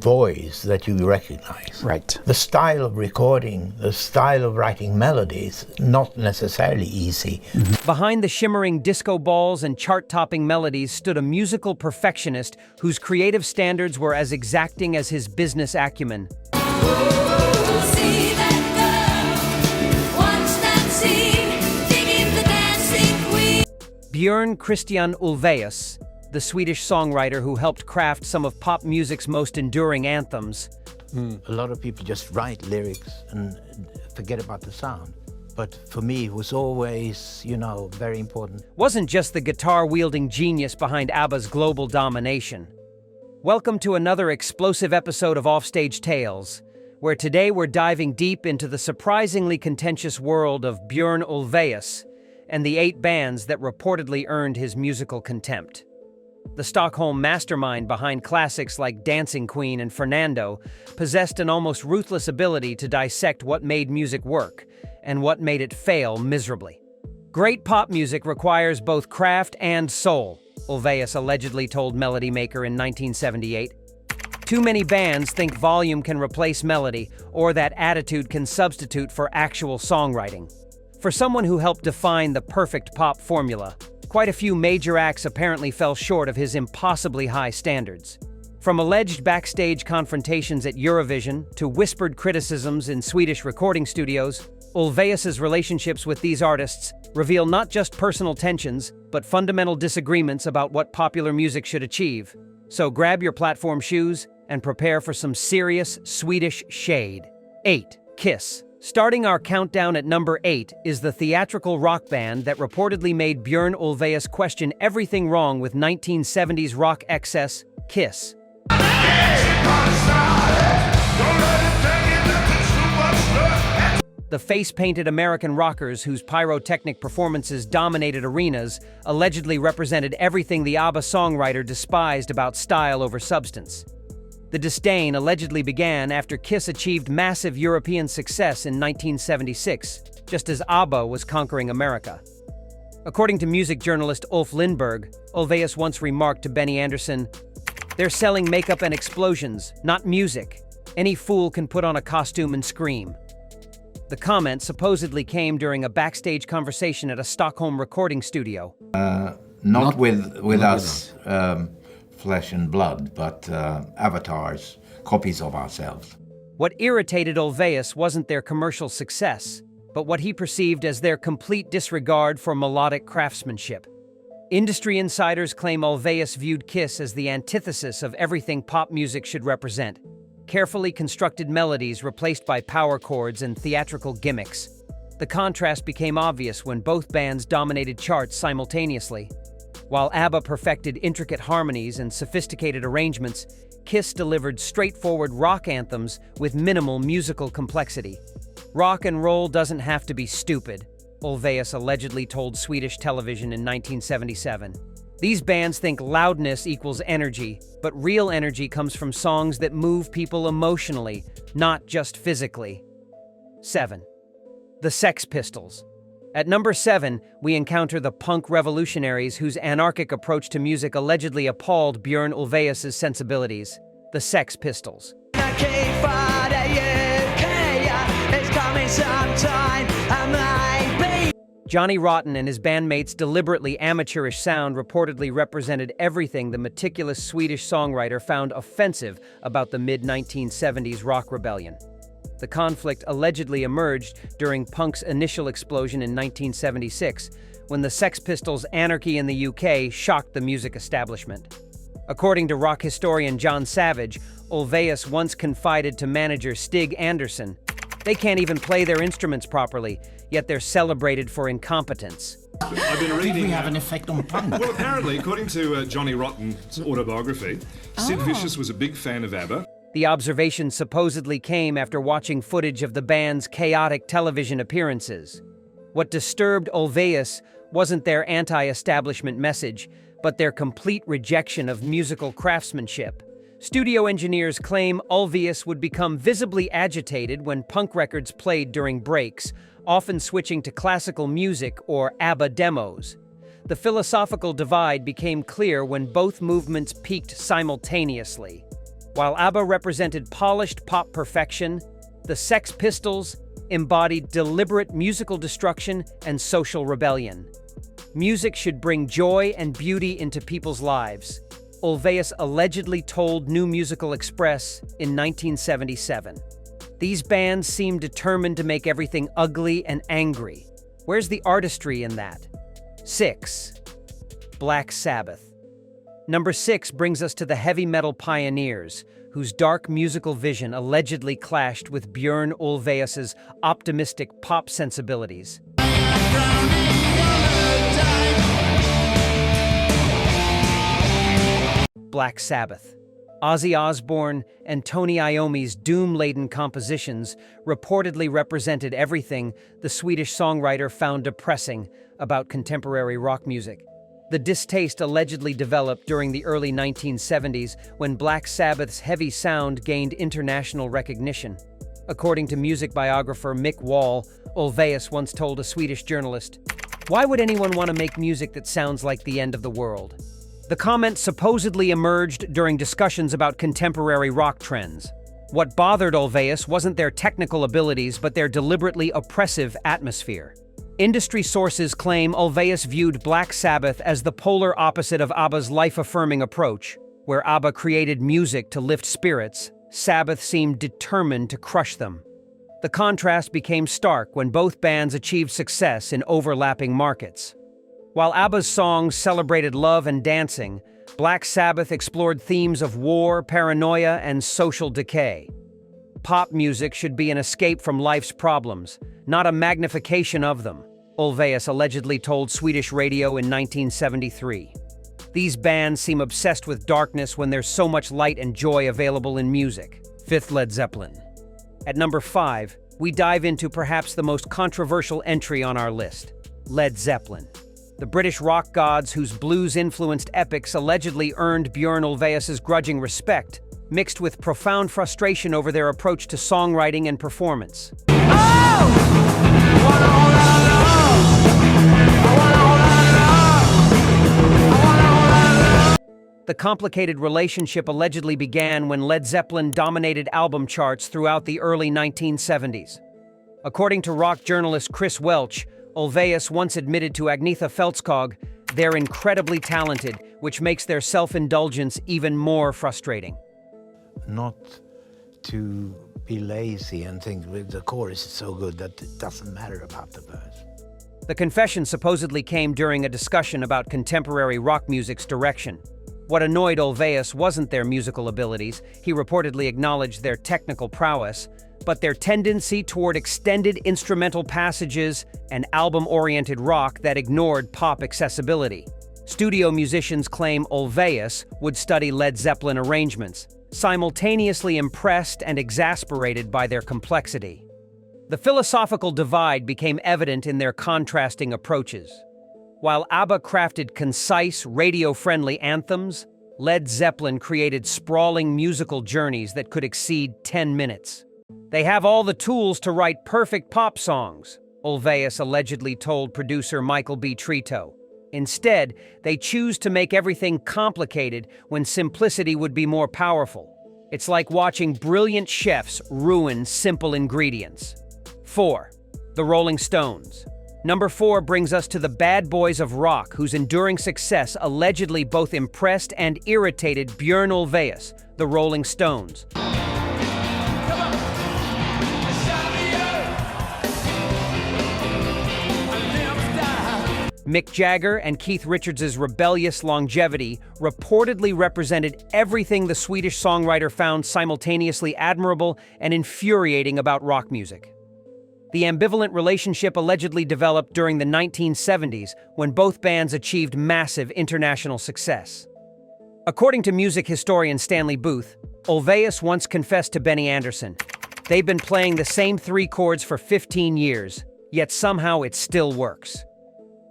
voice that you recognize. Right. The style of recording, the style of writing melodies, not necessarily easy. Behind the shimmering disco balls and chart-topping melodies stood a musical perfectionist whose creative standards were as exacting as his business acumen. Björn Christian Ulvaeus, the Swedish songwriter who helped craft some of pop music's most enduring anthems. A lot of people just write lyrics and forget about the sound. But for me, it was always, very important. Wasn't just the guitar-wielding genius behind ABBA's global domination. Welcome to another explosive episode of Offstage Tales, where today we're diving deep into the surprisingly contentious world of Björn Ulvaeus and the 8 bands that reportedly earned his musical contempt. The Stockholm mastermind behind classics like Dancing Queen and Fernando possessed an almost ruthless ability to dissect what made music work and what made it fail miserably. Great pop music requires both craft and soul, Ulvaeus allegedly told Melody Maker in 1978. Too many bands think volume can replace melody or that attitude can substitute for actual songwriting. For someone who helped define the perfect pop formula, quite a few major acts apparently fell short of his impossibly high standards. From alleged backstage confrontations at Eurovision to whispered criticisms in Swedish recording studios, Ulvaeus's relationships with these artists reveal not just personal tensions, but fundamental disagreements about what popular music should achieve. So grab your platform shoes and prepare for some serious Swedish shade. 8. Kiss. Starting our countdown at number 8 is the theatrical rock band that reportedly made Björn Ulvaeus question everything wrong with 1970s rock excess, Kiss. The face-painted American rockers whose pyrotechnic performances dominated arenas allegedly represented everything the ABBA songwriter despised about style over substance. The Disdain allegedly began after Kiss achieved massive European success in 1976, just as ABBA was conquering America. According to music journalist Ulf Lindberg, Ulvaeus once remarked to Benny Andersson, "They're selling makeup and explosions, not music. Any fool can put on a costume and scream." The comment supposedly came during a backstage conversation at a Stockholm recording studio. Not with us. Flesh and blood, but avatars, copies of ourselves. What irritated Ulvaeus wasn't their commercial success, but what he perceived as their complete disregard for melodic craftsmanship. Industry insiders claim Ulvaeus viewed Kiss as the antithesis of everything pop music should represent. Carefully constructed melodies replaced by power chords and theatrical gimmicks. The contrast became obvious when both bands dominated charts simultaneously. While ABBA perfected intricate harmonies and sophisticated arrangements, Kiss delivered straightforward rock anthems with minimal musical complexity. "Rock and roll doesn't have to be stupid," Ulvaeus allegedly told Swedish television in 1977. "These bands think loudness equals energy, but real energy comes from songs that move people emotionally, not just physically." 7. The Sex Pistols. At number 7, we encounter the punk revolutionaries whose anarchic approach to music allegedly appalled Björn Ulvaeus' sensibilities, the Sex Pistols. Johnny Rotten and his bandmates' deliberately amateurish sound reportedly represented everything the meticulous Swedish songwriter found offensive about the mid-1970s rock rebellion. The conflict allegedly emerged during punk's initial explosion in 1976, when the Sex Pistols' anarchy in the UK shocked the music establishment. According to rock historian John Savage, Ulvaeus once confided to manager Stig Andersson, "They can't even play their instruments properly, yet they're celebrated for incompetence." I've been reading. We have an effect on punk. Well, apparently, according to Johnny Rotten's autobiography, Sid Vicious was a big fan of ABBA. The observation supposedly came after watching footage of the band's chaotic television appearances. What disturbed Ulvaeus wasn't their anti-establishment message, but their complete rejection of musical craftsmanship. Studio engineers claim Ulvaeus would become visibly agitated when punk records played during breaks, often switching to classical music or ABBA demos. The philosophical divide became clear when both movements peaked simultaneously. While ABBA represented polished pop perfection, the Sex Pistols embodied deliberate musical destruction and social rebellion. Music should bring joy and beauty into people's lives. Ulvaeus allegedly told New Musical Express in 1977. These bands seem determined to make everything ugly and angry. Where's the artistry in that? 6. Black Sabbath. Number 6 brings us to the heavy metal pioneers, whose dark musical vision allegedly clashed with Björn Ulvaeus's optimistic pop sensibilities. Black Sabbath. Ozzy Osbourne and Tony Iommi's doom-laden compositions reportedly represented everything the Swedish songwriter found depressing about contemporary rock music. The distaste allegedly developed during the early 1970s when Black Sabbath's heavy sound gained international recognition. According to music biographer Mick Wall, Ulvaeus once told a Swedish journalist, "Why would anyone want to make music that sounds like the end of the world?" The comment supposedly emerged during discussions about contemporary rock trends. What bothered Ulvaeus wasn't their technical abilities, but their deliberately oppressive atmosphere. Industry sources claim Ulvaeus viewed Black Sabbath as the polar opposite of ABBA's life-affirming approach. Where ABBA created music to lift spirits, Sabbath seemed determined to crush them. The contrast became stark when both bands achieved success in overlapping markets. While ABBA's songs celebrated love and dancing, Black Sabbath explored themes of war, paranoia, and social decay. Pop music should be an escape from life's problems, not a magnification of them, Ulvaeus allegedly told Swedish radio in 1973. These bands seem obsessed with darkness when there's so much light and joy available in music. 5th, Led Zeppelin. At number 5, we dive into perhaps the most controversial entry on our list, Led Zeppelin. The British rock gods whose blues-influenced epics allegedly earned Björn Ulvaeus's grudging respect, mixed with profound frustration over their approach to songwriting and performance. The complicated relationship allegedly began when Led Zeppelin dominated album charts throughout the early 1970s. According to rock journalist Chris Welch, Ulvaeus once admitted to Agnetha Feltskog, "They're incredibly talented, which makes their self-indulgence even more frustrating." Not to be lazy and think the chorus is so good that it doesn't matter about the verse. The confession supposedly came during a discussion about contemporary rock music's direction. What annoyed Ulvaeus wasn't their musical abilities, he reportedly acknowledged their technical prowess, but their tendency toward extended instrumental passages and album-oriented rock that ignored pop accessibility. Studio musicians claim Ulvaeus would study Led Zeppelin arrangements, simultaneously impressed and exasperated by their complexity. The philosophical divide became evident in their contrasting approaches. While ABBA crafted concise, radio-friendly anthems, Led Zeppelin created sprawling musical journeys that could exceed 10 minutes. "They have all the tools to write perfect pop songs," Ulvaeus allegedly told producer Michael B. Trito. "Instead, they choose to make everything complicated when simplicity would be more powerful. It's like watching brilliant chefs ruin simple ingredients." 4. The Rolling Stones. Number 4 brings us to the bad boys of rock whose enduring success allegedly both impressed and irritated Björn Ulvaeus, the Rolling Stones. Mick Jagger and Keith Richards' rebellious longevity reportedly represented everything the Swedish songwriter found simultaneously admirable and infuriating about rock music. The ambivalent relationship allegedly developed during the 1970s when both bands achieved massive international success. According to music historian Stanley Booth, Ulvaeus once confessed to Benny Andersson, "They've been playing the same 3 chords for 15 years, yet somehow it still works."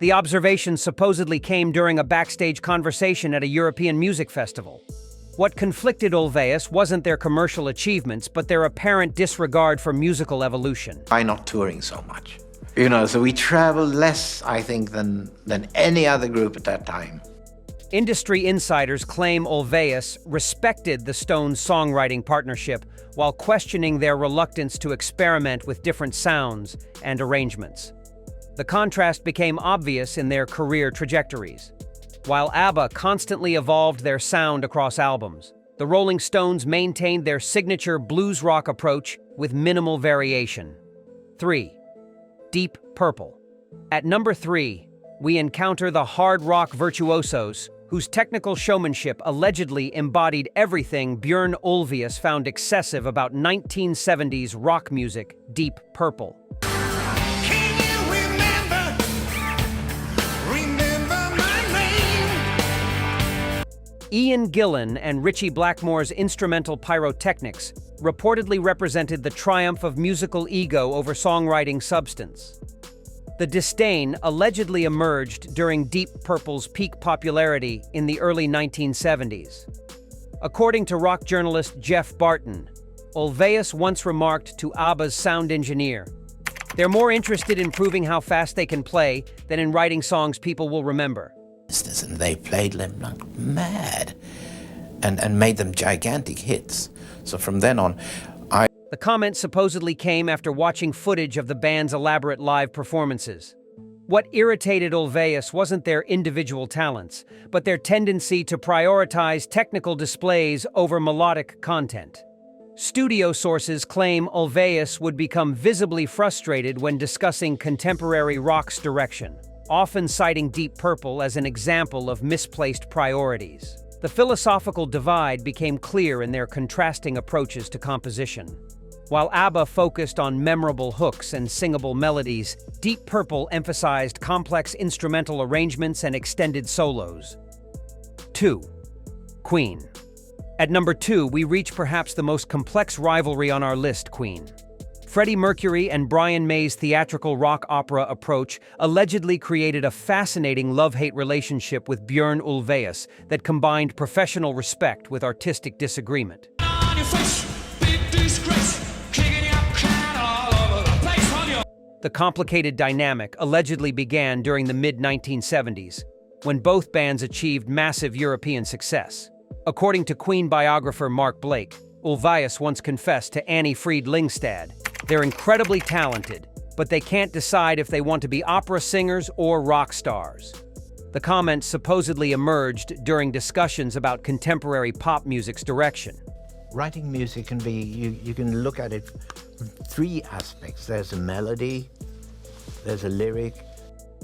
The observation supposedly came during a backstage conversation at a European music festival. What conflicted Ulvaeus wasn't their commercial achievements, but their apparent disregard for musical evolution. Why not touring so much? So we traveled less, I think, than any other group at that time. Industry insiders claim Ulvaeus respected the Stones' songwriting partnership while questioning their reluctance to experiment with different sounds and arrangements. The contrast became obvious in their career trajectories. While ABBA constantly evolved their sound across albums, the Rolling Stones maintained their signature blues rock approach with minimal variation. 3. Deep Purple. At number 3, we encounter the hard rock virtuosos whose technical showmanship allegedly embodied everything Björn Ulvaeus found excessive about 1970s rock music, Deep Purple. Ian Gillan and Ritchie Blackmore's instrumental pyrotechnics reportedly represented the triumph of musical ego over songwriting substance. The Disdain allegedly emerged during Deep Purple's peak popularity in the early 1970s. According to rock journalist Jeff Barton, Ulvaeus once remarked to ABBA's sound engineer, "They're more interested in proving how fast they can play than in writing songs people will remember." And they played them like mad and made them gigantic hits. So from then on, The comment supposedly came after watching footage of the band's elaborate live performances. What irritated Ulvaeus wasn't their individual talents, but their tendency to prioritize technical displays over melodic content. Studio sources claim Ulvaeus would become visibly frustrated when discussing contemporary rock's direction, often citing Deep Purple as an example of misplaced priorities. The philosophical divide became clear in their contrasting approaches to composition. While ABBA focused on memorable hooks and singable melodies, Deep Purple emphasized complex instrumental arrangements and extended solos. 2. Queen. At number 2, we reach perhaps the most complex rivalry on our list, Queen. Freddie Mercury and Brian May's theatrical rock opera approach allegedly created a fascinating love-hate relationship with Björn Ulvaeus that combined professional respect with artistic disagreement. The complicated dynamic allegedly began during the mid-1970s, when both bands achieved massive European success. According to Queen biographer Mark Blake, Ulvaeus once confessed to Annie Fried Lyngstad, "They're incredibly talented, but they can't decide if they want to be opera singers or rock stars." The comment supposedly emerged during discussions about contemporary pop music's direction. writing music can be, you can look at it from three aspects. There's a melody, there's a lyric.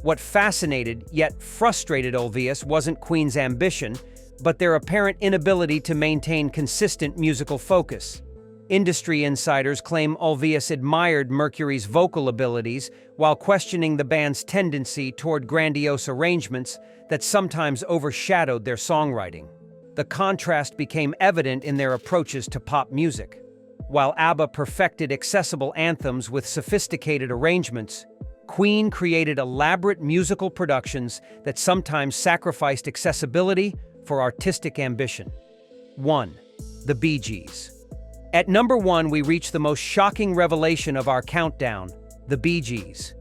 What fascinated yet frustrated Ulvaeus wasn't Queen's ambition, but their apparent inability to maintain consistent musical focus. Industry insiders claim Ulvaeus admired Mercury's vocal abilities while questioning the band's tendency toward grandiose arrangements that sometimes overshadowed their songwriting. The contrast became evident in their approaches to pop music. While ABBA perfected accessible anthems with sophisticated arrangements, Queen created elaborate musical productions that sometimes sacrificed accessibility for artistic ambition. 1. The Bee Gees. At number 1, we reach the most shocking revelation of our countdown, the Bee Gees.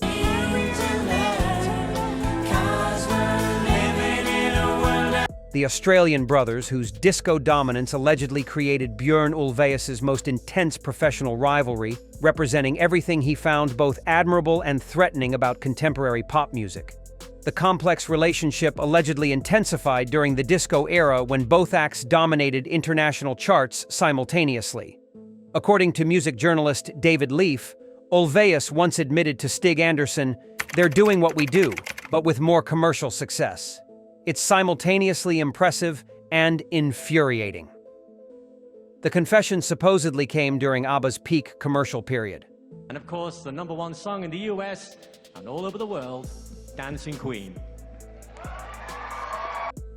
The Australian brothers, whose disco dominance allegedly created Björn Ulvaeus' most intense professional rivalry, representing everything he found both admirable and threatening about contemporary pop music. The complex relationship allegedly intensified during the disco era when both acts dominated international charts simultaneously. According to music journalist David Leaf, Ulvaeus once admitted to Stig Anderson, "They're doing what we do, but with more commercial success." It's simultaneously impressive and infuriating. The confession supposedly came during ABBA's peak commercial period. And of course, the #1 song in the US and all over the world, Dancing Queen.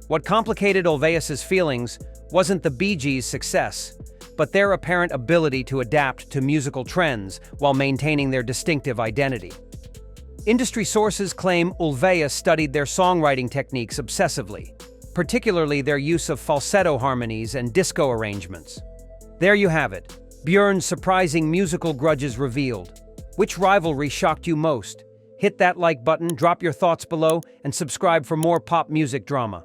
What complicated Ulvaeus' feelings wasn't the Bee Gees' success, but their apparent ability to adapt to musical trends while maintaining their distinctive identity. Industry sources claim Ulvaeus studied their songwriting techniques obsessively, particularly their use of falsetto harmonies and disco arrangements. There you have it, Björn's surprising musical grudges revealed. Which rivalry shocked you most? Hit that like button, drop your thoughts below, and subscribe for more pop music drama.